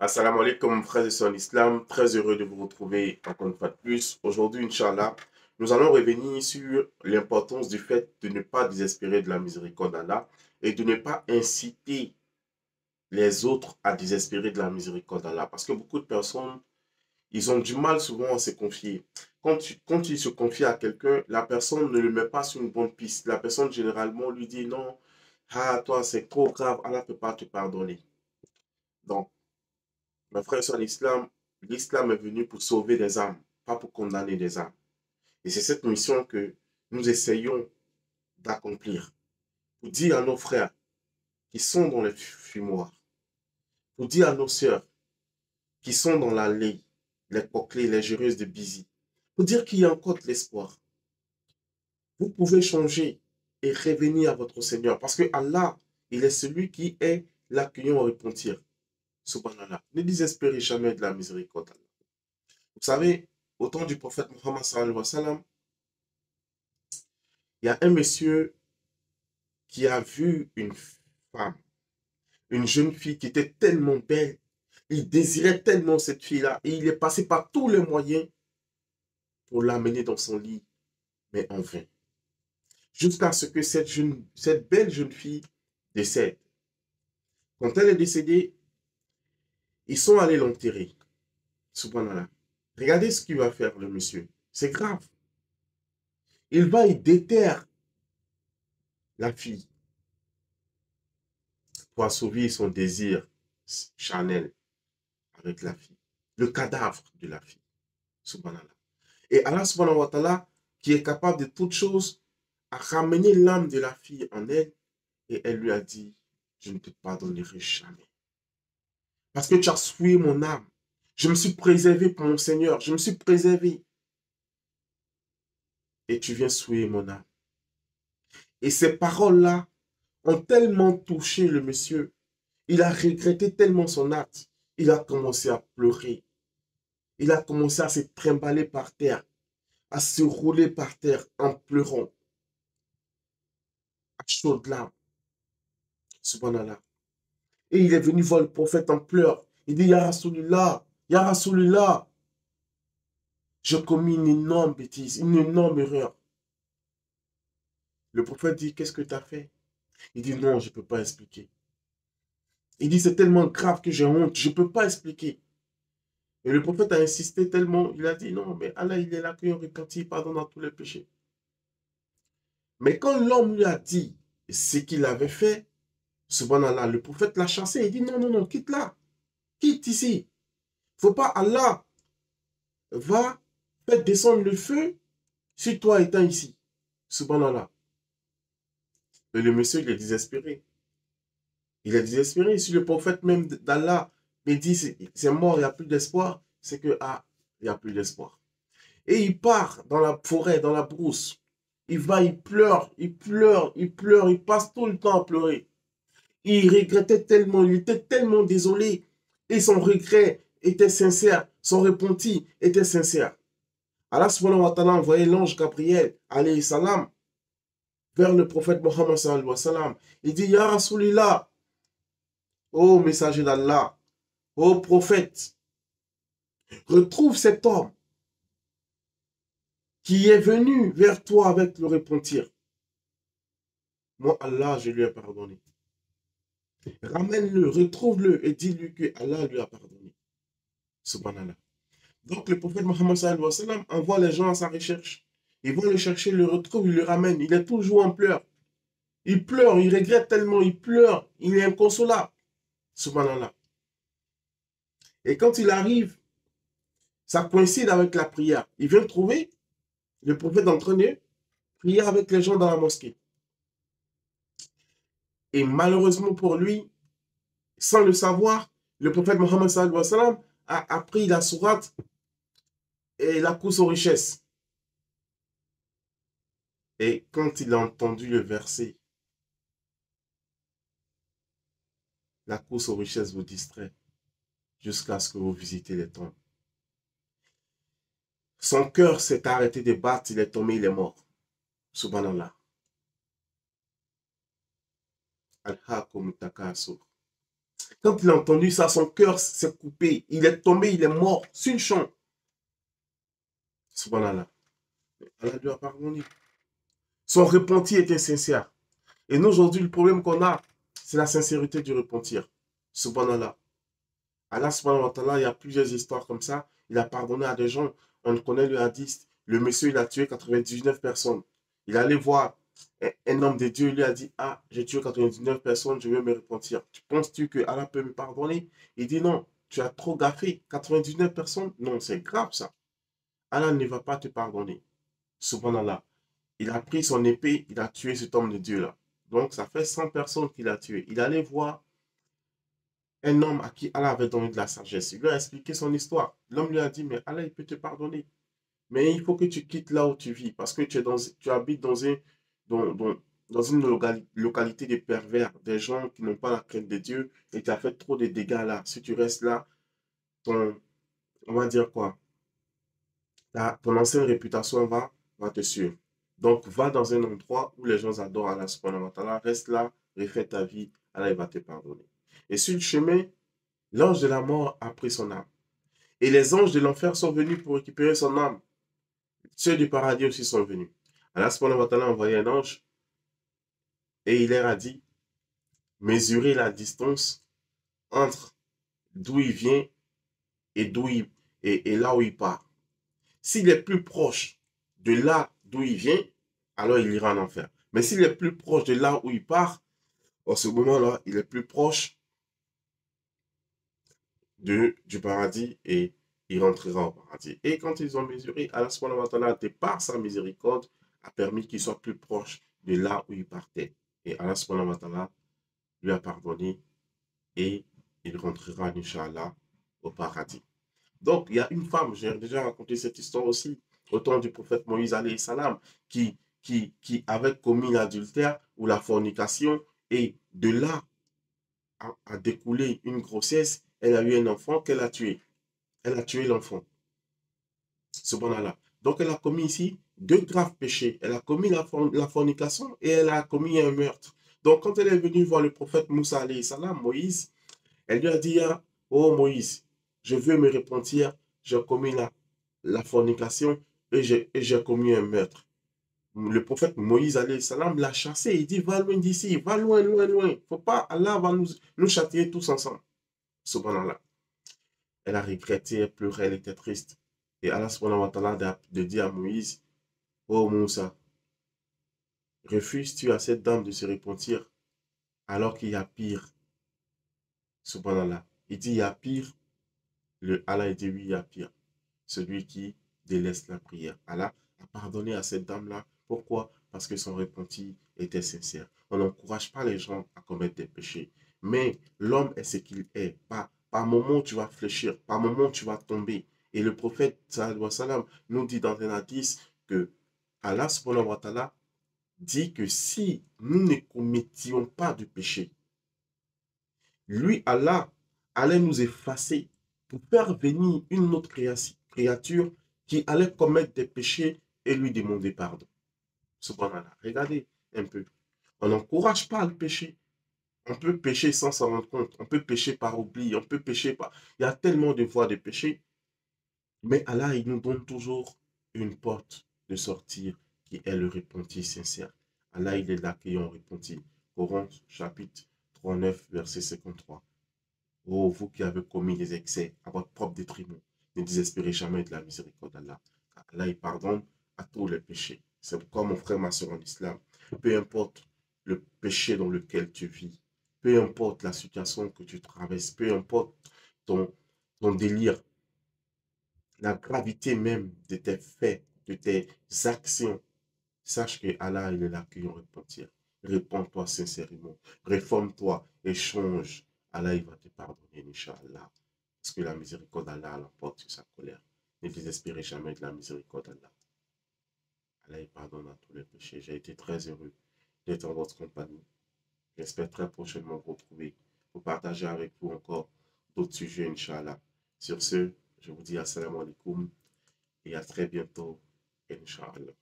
Assalamu alaikum, frères et sœurs en islam. Très heureux de vous retrouver encore une fois de plus. Aujourd'hui, Inch'Allah, nous allons revenir sur l'importance du fait de ne pas désespérer de la miséricorde d'Allah et de ne pas inciter les autres à désespérer de la miséricorde d'Allah. Parce que beaucoup de personnes, ils ont du mal souvent à se confier. Quand ils se confient à quelqu'un, la personne ne le met pas sur une bonne piste. La personne, généralement, lui dit non, ah, toi, c'est trop grave, Allah ne peut pas te pardonner. Donc, mes frères et sœurs en islam, l'islam est venu pour sauver des âmes, pas pour condamner des âmes. Et c'est cette mission que nous essayons d'accomplir. Pour dire à nos frères qui sont dans les fumoirs, pour dire à nos sœurs qui sont dans l'allée, les coquelets, les géreuses de Bizi, pour dire qu'il y a encore de l'espoir. Vous pouvez changer et revenir à votre Seigneur parce que Allah, il est celui qui est l'accueillant au repentir. Subhanallah. Ne désespérez jamais de la miséricorde d'Allah. Vous savez, au temps du prophète Mohammed sallallahu alayhi wa sallam, il y a un monsieur qui a vu une femme, une jeune fille qui était tellement belle. Il désirait tellement cette fille-là et il est passé par tous les moyens pour l'amener dans son lit, mais en vain. Jusqu'à ce que cette belle jeune fille décède. Quand elle est décédée, ils sont allés l'enterrer. Subhanallah. Regardez ce qu'il va faire, le monsieur. C'est grave. Il va y déterre la fille pour assouvir son désir charnel avec la fille. Le cadavre de la fille. Subhanallah. Et Allah subhanahu wa ta'ala, qui est capable de toutes choses, a ramené l'âme de la fille en elle et elle lui a dit, je ne te pardonnerai jamais. Parce que tu as souillé mon âme. Je me suis préservé pour mon Seigneur. Je me suis préservé. Et tu viens souiller mon âme. Et ces paroles-là ont tellement touché le monsieur. Il a regretté tellement son acte. Il a commencé à pleurer. Il a commencé à se trimballer par terre, à se rouler par terre en pleurant, à chaudes larmes. Subhanallah. Et il est venu voir le prophète en pleurs. Il dit, Ya Rasulullah, j'ai commis une énorme bêtise, une énorme erreur. Le prophète dit, qu'est-ce que tu as fait? Il dit, non, je ne peux pas expliquer. Il dit, c'est tellement grave que j'ai honte, je ne peux pas expliquer. Et le prophète a insisté tellement, il a dit, non, mais Allah, il est là qui a repenti, il pardonne à tous les péchés. Mais quand l'homme lui a dit ce qu'il avait fait, subhanallah, le prophète l'a chassé. Il dit, non, non, non, quitte là, quitte ici. Il ne faut pas, Allah va faire descendre le feu sur toi étant ici. Subhanallah. Et le monsieur, il est désespéré. Il est désespéré. Si le prophète même d'Allah me dit, c'est mort, il n'y a plus d'espoir, c'est que, ah, il n'y a plus d'espoir. Et il part dans la forêt, dans la brousse. Il va, il pleure, il pleure, il pleure, il passe tout le temps à pleurer. Il regrettait tellement, il était tellement désolé. Et son regret était sincère, son repenti était sincère. Allah subhanahu wa ta'ala a envoyé l'ange Gabriel, alayhi salam, vers le prophète Mohammed sallallahu alayhi wa sallam. Il dit, Ya Rasulillah, ô messager d'Allah, ô prophète, retrouve cet homme qui est venu vers toi avec le repentir. Moi, Allah, je lui ai pardonné. Ramène-le, retrouve-le et dis-lui que Allah lui a pardonné. Subhanallah. Donc, le prophète Mohammed sallallahu alayhi wa sallam envoie les gens à sa recherche. Ils vont le chercher, le retrouvent, ils le ramènent. Il est toujours en pleurs. Il pleure, il regrette tellement, il pleure, il est inconsolable. Subhanallah. Et quand il arrive, ça coïncide avec la prière. Il vient trouver le prophète en train de prier avec les gens dans la mosquée. Et malheureusement pour lui, sans le savoir, le prophète Mohammed sallallahu alayhi wa sallam a appris la sourate et la course aux richesses. Et quand il a entendu le verset, la course aux richesses vous distrait jusqu'à ce que vous visitez les tombes. Son cœur s'est arrêté de battre, il est tombé, il est mort. Subhanallah. Al-Hakum Takasur. Quand il a entendu ça, son cœur s'est coupé. Il est tombé, il est mort sur le champ. Subhanallah. Allah lui a pardonné. Son repentir était sincère. Et nous, aujourd'hui, le problème qu'on a, c'est la sincérité du repentir. Subhanallah. Allah, subhanahu wa ta'ala, il y a plusieurs histoires comme ça. Il a pardonné à des gens. On connaît le hadith. Le monsieur, il a tué 99 personnes. Il allait voir un homme de Dieu. Il lui a dit, ah, j'ai tué 99 personnes, je veux me repentir. Tu penses-tu que Allah peut me pardonner? Il dit, non, tu as trop gaffé. 99 personnes? Non, c'est grave ça. Allah ne va pas te pardonner. Subhanallah. Il a pris son épée, il a tué cet homme de Dieu-là. Donc, ça fait 100 personnes qu'il a tué. Il allait voir un homme à qui Allah avait donné de la sagesse. Il lui a expliqué son histoire. L'homme lui a dit, mais Allah, il peut te pardonner. Mais il faut que tu quittes là où tu vis, parce que tu habites dans, dans- dans une localité de pervers, des gens qui n'ont pas la crainte de Dieu, et tu as fait trop de dégâts là. Si tu restes là, on va dire quoi? Ton ancienne réputation va te suivre. Donc, va dans un endroit où les gens adorent Allah subhanahu wa ta'ala, reste là, refais ta vie, Allah il va te pardonner. Et sur le chemin, l'ange de la mort a pris son âme. Et les anges de l'enfer sont venus pour récupérer son âme. Ceux du paradis aussi sont venus. Allah subhanahu wa ta'ala a envoyé un ange et il leur a dit, mesurez la distance entre d'où il vient et, et là où il part. S'il est plus proche de là d'où il vient, alors il ira en enfer. Mais s'il est plus proche de là où il part, en ce moment-là, il est plus proche du paradis et il rentrera au paradis. Et quand ils ont mesuré, Allah subhanahu wa ta'ala, de par sa miséricorde, a permis qu'il soit plus proche de là où il partait. Et Allah subhanahu wa ta'ala lui a pardonné et il rentrera, Inch'Allah, au paradis. Donc, il y a une femme, j'ai déjà raconté cette histoire aussi, au temps du prophète Moïse, alayhi salam, qui avait commis l'adultère ou la fornication, et de là a découlé une grossesse, elle a eu un enfant qu'elle a tué. Elle a tué l'enfant. Subhanallah. Donc, elle a commis ici deux graves péchés. Elle a commis la fornication et elle a commis un meurtre. Donc, quand elle est venue voir le prophète Moussa, alayhi salam, Moïse, elle lui a dit, ah, oh Moïse, je veux me repentir, j'ai commis la fornication et j'ai commis un meurtre. Le prophète Moïse, alayhi salam, l'a chassé. Il dit, va loin d'ici, va loin, loin, loin. Faut pas, Allah va nous châtier tous ensemble. Subhanallah. Elle a regretté, elle pleurait, elle était triste. Et Allah subhanahu wa ta'ala de dire à Moïse, oh Moussa, refuses-tu à cette dame de se repentir alors qu'il y a pire? Subhanallah. Il dit, il y a pire. Allah dit, oui, il y a pire. Celui qui délaisse la prière. Allah a pardonné à cette dame-là. Pourquoi? Parce que son repenti était sincère. On n'encourage pas les gens à commettre des péchés. Mais l'homme est ce qu'il est. Par moment, tu vas fléchir. Par moment, tu vas tomber. Et le prophète sallam, nous dit dans un hadith que Allah subhanahu wa ta'ala dit que si nous ne commettions pas de péché, lui, Allah, allait nous effacer pour faire venir une autre créature qui allait commettre des péchés et lui demander pardon. Subhanallah. Regardez un peu. On n'encourage pas le péché. On peut pécher sans s'en rendre compte. On peut pécher par oubli. On peut pécher par... Il y a tellement de voies de péché. Mais Allah, il nous donne toujours une porte de sortir qui est le repentir sincère. Allah, il est là qui ont repenti. Coran, chapitre 39, verset 53. Oh, vous qui avez commis des excès à votre propre détriment, ne désespérez jamais de la miséricorde d'Allah. Allah, il pardonne à tous les péchés. C'est pourquoi, mon frère, ma soeur en islam, peu importe le péché dans lequel tu vis, peu importe la situation que tu traverses, peu importe ton, ton délire, la gravité même de tes faits, de tes actions, sache que Allah, il est là qui ont repentir. Réponds-toi sincèrement, réforme-toi et change. Allah, il va te pardonner, Inch'Allah. Parce que la miséricorde d'Allah l'emporte sur sa colère. Ne désespérez jamais de la miséricorde d'Allah. Allah, il pardonne à tous les péchés. J'ai été très heureux d'être en votre compagnie. J'espère très prochainement vous retrouver pour partager avec vous encore d'autres sujets, Inch'Allah. Sur ce, je vous dis assalamu alaikum et à très bientôt, Inch'Allah.